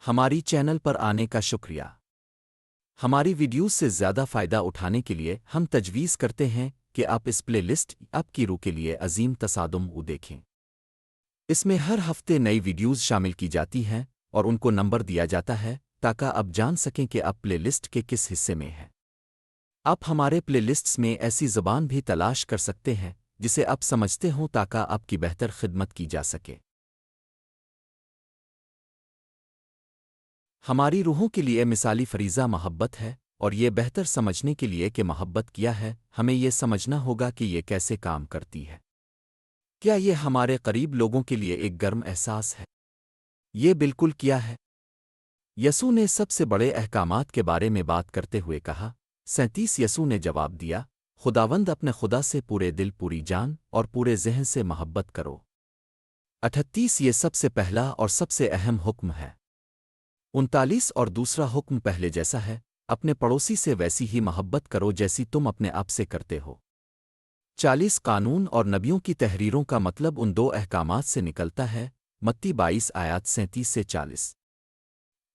ہماری چینل پر آنے کا شکریہ۔ ہماری ویڈیوز سے زیادہ فائدہ اٹھانے کے لیے ہم تجویز کرتے ہیں کہ آپ اس پلے لسٹ آپ کی روح کے لیے عظیم تصادم دیکھیں۔ اس میں ہر ہفتے نئی ویڈیوز شامل کی جاتی ہیں اور ان کو نمبر دیا جاتا ہے تاکہ آپ جان سکیں کہ آپ پلے لسٹ کے کس حصے میں ہیں۔ آپ ہمارے پلے لسٹس میں ایسی زبان بھی تلاش کر سکتے ہیں جسے آپ سمجھتے ہوں تاکہ آپ کی بہتر خدمت کی جا سکے۔ ہماری روحوں کے لیے مثالی فریضہ محبت ہے، اور یہ بہتر سمجھنے کے لیے کہ محبت کیا ہے ہمیں یہ سمجھنا ہوگا کہ یہ کیسے کام کرتی ہے۔ کیا یہ ہمارے قریب لوگوں کے لیے ایک گرم احساس ہے؟ یہ بالکل کیا ہے؟ یسوع نے سب سے بڑے احکامات کے بارے میں بات کرتے ہوئے کہا۔ 37 یسوع نے جواب دیا، خداوند اپنے خدا سے پورے دل، پوری جان اور پورے ذہن سے محبت کرو۔ 38 یہ سب سے پہلا اور سب سے اہم حکم ہے۔ 39 اور دوسرا حکم پہلے جیسا ہے، اپنے پڑوسی سے ویسی ہی محبت کرو جیسی تم اپنے آپ سے کرتے ہو۔ 40 قانون اور نبیوں کی تحریروں کا مطلب ان دو احکامات سے نکلتا ہے، متی 22 آیات 37 سے 40۔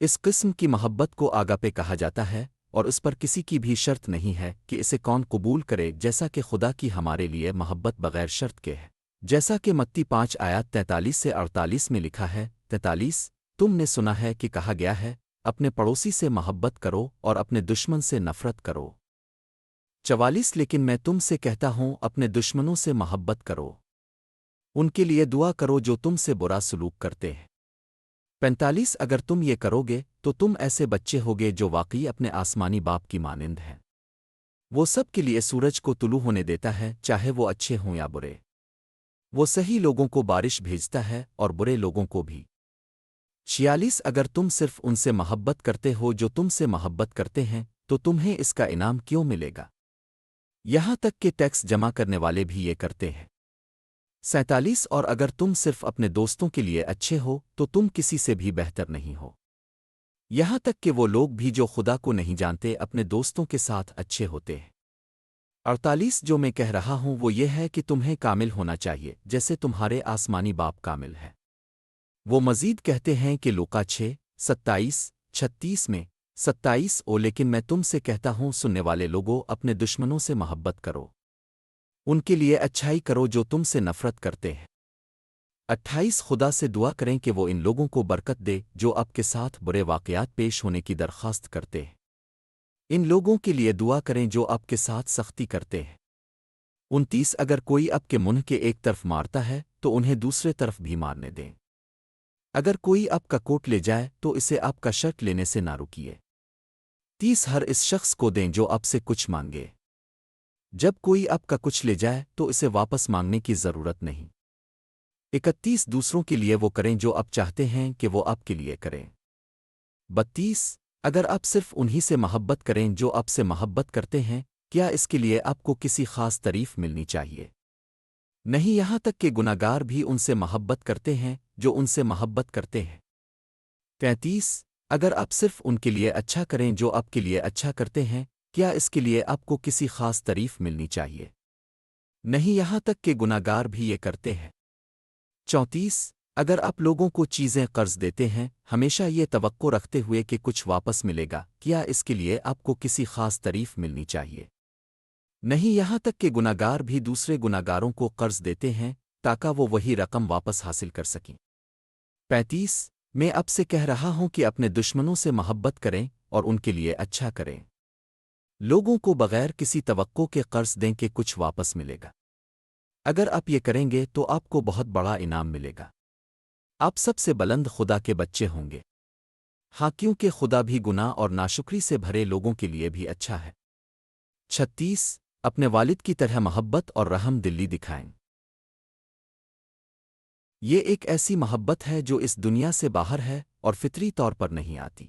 اس قسم کی محبت کو آگاپے کہا جاتا ہے، اور اس پر کسی کی بھی شرط نہیں ہے کہ اسے کون قبول کرے، جیسا کہ خدا کی ہمارے لیے محبت بغیر شرط کے ہے، جیسا کہ متی 5 آیات 43 سے 48 میں لکھا ہے۔ 43 تم نے سنا ہے کہ کہا گیا ہے، اپنے پڑوسی سے محبت کرو اور اپنے دشمن سے نفرت کرو۔ 44 لیکن میں تم سے کہتا ہوں، اپنے دشمنوں سے محبت کرو، ان کے لیے دعا کرو جو تم سے برا سلوک کرتے ہیں۔ 45 اگر تم یہ کرو گے تو تم ایسے بچے ہوگے جو واقعی اپنے آسمانی باپ کی مانند ہیں۔ وہ سب کے لیے سورج کو طلوع ہونے دیتا ہے، چاہے وہ اچھے ہوں یا برے۔ وہ صحیح لوگوں کو بارش بھیجتا ہے اور برے لوگوں کو بھی۔ 46 اگر تم صرف ان سے محبت کرتے ہو جو تم سے محبت کرتے ہیں تو تمہیں اس کا انعام کیوں ملے گا؟ یہاں تک کہ ٹیکس جمع کرنے والے بھی یہ کرتے ہیں۔ 47 اور اگر تم صرف اپنے دوستوں کے لیے اچھے ہو تو تم کسی سے بھی بہتر نہیں ہو۔ یہاں تک کہ وہ لوگ بھی جو خدا کو نہیں جانتے اپنے دوستوں کے ساتھ اچھے ہوتے ہیں۔ 48 جو میں کہہ رہا ہوں وہ یہ ہے کہ تمہیں کامل ہونا چاہیے جیسے تمہارے آسمانی باپ کامل ہے۔ وہ مزید کہتے ہیں کہ لوقا 6:27-36 میں 27 او لیکن میں تم سے کہتا ہوں سننے والے لوگوں، اپنے دشمنوں سے محبت کرو، ان کے لیے اچھائی کرو جو تم سے نفرت کرتے ہیں۔ 28 خدا سے دعا کریں کہ وہ ان لوگوں کو برکت دے جو آپ کے ساتھ برے واقعات پیش ہونے کی درخواست کرتے ہیں۔ ان لوگوں کے لیے دعا کریں جو آپ کے ساتھ سختی کرتے ہیں۔ 29 اگر کوئی آپ کے منہ کے ایک طرف مارتا ہے تو انہیں دوسرے طرف بھی مارنے دیں۔ اگر کوئی آپ کا کوٹ لے جائے تو اسے آپ کا شرٹ لینے سے نہ رکیے۔ 30 ہر اس شخص کو دیں جو آپ سے کچھ مانگے۔ جب کوئی آپ کا کچھ لے جائے تو اسے واپس مانگنے کی ضرورت نہیں۔ 31 دوسروں کے لیے وہ کریں جو آپ چاہتے ہیں کہ وہ آپ کے لیے کریں۔ 32 اگر آپ صرف انہی سے محبت کریں جو آپ سے محبت کرتے ہیں، کیا اس کے لیے آپ کو کسی خاص تعریف ملنی چاہیے؟ نہیں، یہاں تک کہ گناہگار بھی ان سے محبت کرتے ہیں جو ان سے محبت کرتے ہیں۔ 33 اگر آپ صرف ان کے لیے اچھا کریں جو آپ کے لیے اچھا کرتے ہیں، کیا اس کے لیے آپ کو کسی خاص تعریف ملنی چاہیے؟ نہیں، یہاں تک کہ گناہگار بھی یہ کرتے ہیں۔ 34 اگر آپ لوگوں کو چیزیں قرض دیتے ہیں ہمیشہ یہ توقع رکھتے ہوئے کہ کچھ واپس ملے گا، کیا اس کے لیے آپ کو کسی خاص تعریف ملنی چاہیے؟ نہیں، یہاں تک کہ گناہگار بھی دوسرے گناہگاروں کو قرض دیتے ہیں تاکہ وہ وہی رقم واپس حاصل کر سکیں۔ 35 میں اب سے کہہ رہا ہوں کہ اپنے دشمنوں سے محبت کریں اور ان کے لیے اچھا کریں۔ لوگوں کو بغیر کسی توقع کے قرض دیں کہ کچھ واپس ملے گا۔ اگر آپ یہ کریں گے تو آپ کو بہت بڑا انعام ملے گا۔ آپ سب سے بلند خدا کے بچے ہوں گے۔ ہاں، کیونکہ خدا بھی گناہ اور ناشکری سے بھرے لوگوں کے لیے بھی اچھا ہے۔ 36 اپنے والد کی طرح محبت اور رحم دلی دکھائیں۔ یہ ایک ایسی محبت ہے جو اس دنیا سے باہر ہے اور فطری طور پر نہیں آتی۔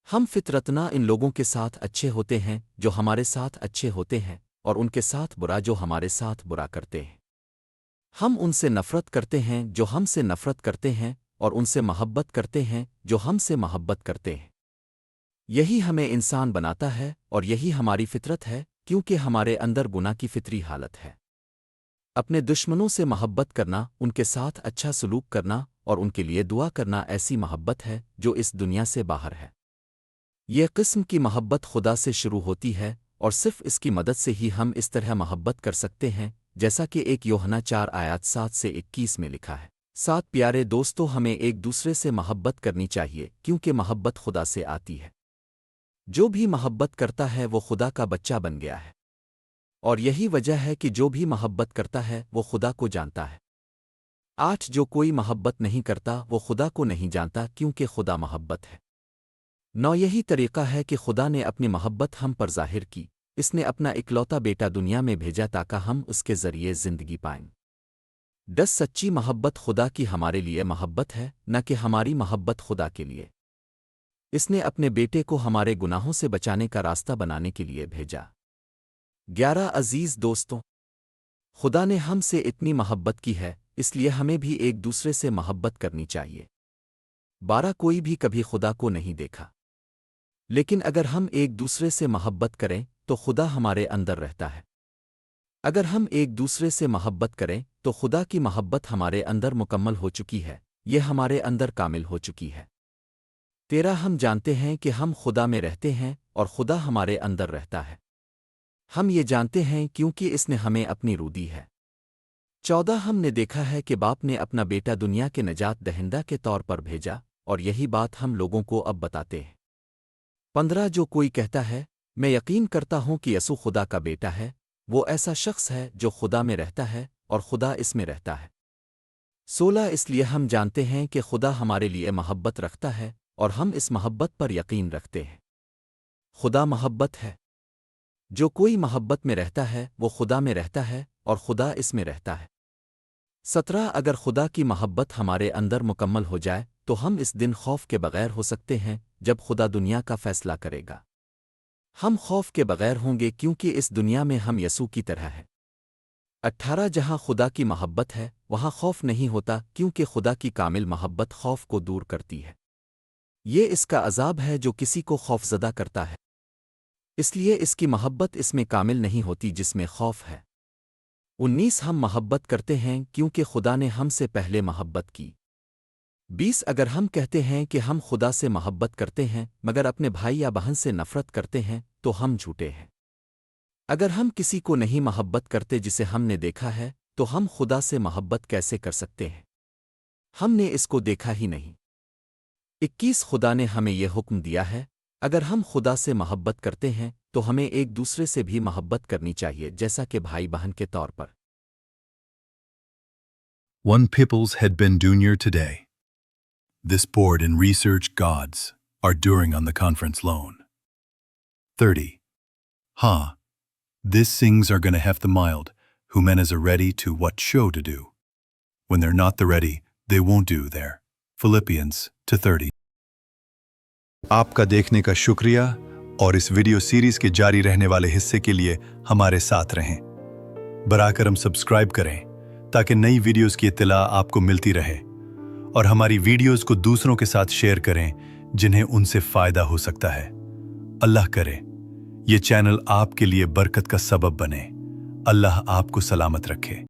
ہم فطرتنا ان لوگوں کے ساتھ اچھے ہوتے ہیں جو ہمارے ساتھ اچھے ہوتے ہیں، اور ان کے ساتھ برا جو ہمارے ساتھ برا کرتے ہیں۔ ہم ان سے نفرت کرتے ہیں جو ہم سے نفرت کرتے ہیں، اور ان سے محبت کرتے ہیں جو ہم سے محبت کرتے ہیں۔ یہی ہمیں انسان بناتا ہے اور یہی ہماری فطرت ہے، کیونکہ ہمارے اندر گناہ کی فطری حالت ہے۔ اپنے دشمنوں سے محبت کرنا، ان کے ساتھ اچھا سلوک کرنا اور ان کے لیے دعا کرنا ایسی محبت ہے جو اس دنیا سے باہر ہے۔ یہ قسم کی محبت خدا سے شروع ہوتی ہے اور صرف اس کی مدد سے ہی ہم اس طرح محبت کر سکتے ہیں، جیسا کہ 1 یوحنا 4 آیات 7 سے 21 میں لکھا ہے۔ سات پیارے دوستوں، ہمیں ایک دوسرے سے محبت کرنی چاہیے کیونکہ محبت خدا سے آتی ہے۔ جو بھی محبت کرتا ہے وہ خدا کا بچہ بن گیا ہے، اور یہی وجہ ہے کہ جو بھی محبت کرتا ہے وہ خدا کو جانتا ہے۔ 8 جو کوئی محبت نہیں کرتا وہ خدا کو نہیں جانتا کیونکہ خدا محبت ہے۔ 9 یہی طریقہ ہے کہ خدا نے اپنی محبت ہم پر ظاہر کی، اس نے اپنا اکلوتا بیٹا دنیا میں بھیجا تاکہ ہم اس کے ذریعے زندگی پائیں۔ 10 سچی محبت خدا کی ہمارے لیے محبت ہے، نہ کہ ہماری محبت خدا کے لیے۔ اس نے اپنے بیٹے کو ہمارے گناہوں سے بچانے کا راستہ بنانے کے لیے بھیجا۔ 11 عزیز دوستوں، خدا نے ہم سے اتنی محبت کی ہے، اس لیے ہمیں بھی ایک دوسرے سے محبت کرنی چاہیے۔ 12 کوئی بھی کبھی خدا کو نہیں دیکھا، لیکن اگر ہم ایک دوسرے سے محبت کریں تو خدا ہمارے اندر رہتا ہے۔ اگر ہم ایک دوسرے سے محبت کریں تو خدا کی محبت ہمارے اندر مکمل ہو چکی ہے، یہ ہمارے اندر کامل ہو چکی ہے۔ 13 ہم جانتے ہیں کہ ہم خدا میں رہتے ہیں اور خدا ہمارے اندر رہتا ہے۔ ہم یہ جانتے ہیں کیونکہ اس نے ہمیں اپنی روح دی ہے۔ 14 ہم نے دیکھا ہے کہ باپ نے اپنا بیٹا دنیا کے نجات دہندہ کے طور پر بھیجا، اور یہی بات ہم لوگوں کو اب بتاتے ہیں۔ 15 جو کوئی کہتا ہے میں یقین کرتا ہوں کہ یسوع خدا کا بیٹا ہے، وہ ایسا شخص ہے جو خدا میں رہتا ہے اور خدا اس میں رہتا ہے۔ 16 اس لیے ہم جانتے ہیں کہ خدا ہمارے لیے محبت رکھتا ہے اور ہم اس محبت پر یقین رکھتے ہیں۔ خدا محبت ہے۔ جو کوئی محبت میں رہتا ہے وہ خدا میں رہتا ہے اور خدا اس میں رہتا ہے۔ 17 اگر خدا کی محبت ہمارے اندر مکمل ہو جائے تو ہم اس دن خوف کے بغیر ہو سکتے ہیں جب خدا دنیا کا فیصلہ کرے گا۔ ہم خوف کے بغیر ہوں گے کیونکہ اس دنیا میں ہم یسوع کی طرح ہیں۔ 18 جہاں خدا کی محبت ہے وہاں خوف نہیں ہوتا کیونکہ خدا کی کامل محبت خوف کو دور کرتی ہے۔ یہ اس کا عذاب ہے جو کسی کو خوفزدہ کرتا ہے، اس لیے اس کی محبت اس میں کامل نہیں ہوتی جس میں خوف ہے۔ 19 ہم محبت کرتے ہیں کیونکہ خدا نے ہم سے پہلے محبت کی۔ 20 اگر ہم کہتے ہیں کہ ہم خدا سے محبت کرتے ہیں مگر اپنے بھائی یا بہن سے نفرت کرتے ہیں تو ہم جھوٹے ہیں۔ اگر ہم کسی کو نہیں محبت کرتے جسے ہم نے دیکھا ہے تو ہم خدا سے محبت کیسے کر سکتے ہیں؟ ہم نے اس کو دیکھا ہی نہیں۔ 21 خدا نے ہمیں یہ حکم دیا ہے اگر ہم خدا سے محبت کرتے ہیں تو ہمیں ایک دوسرے سے بھی محبت کرنی چاہیے جیسا کہ بھائی بہن کے طور پر۔ One Peoples had been junior today. This board and research gods are during on the conference loan. 30. This things are gonna have the mild, who men is a ready to what show to do. When they're not the ready, they won't do there. Philippians 2:30. آپ کا دیکھنے کا شکریہ اور اس video series کے جاری رہنے والے حصے کے لیے ہمارے ساتھ رہیں۔ برائے کرم سبسکرائب کریں تاکہ نئی ویڈیوز کی اطلاع آپ کو ملتی رہے، اور ہماری ویڈیوز کو دوسروں کے ساتھ شیئر کریں جنہیں ان سے فائدہ ہو سکتا ہے۔ اللہ کرے یہ چینل آپ کے لیے برکت کا سبب بنے۔ اللہ آپ کو سلامت رکھے۔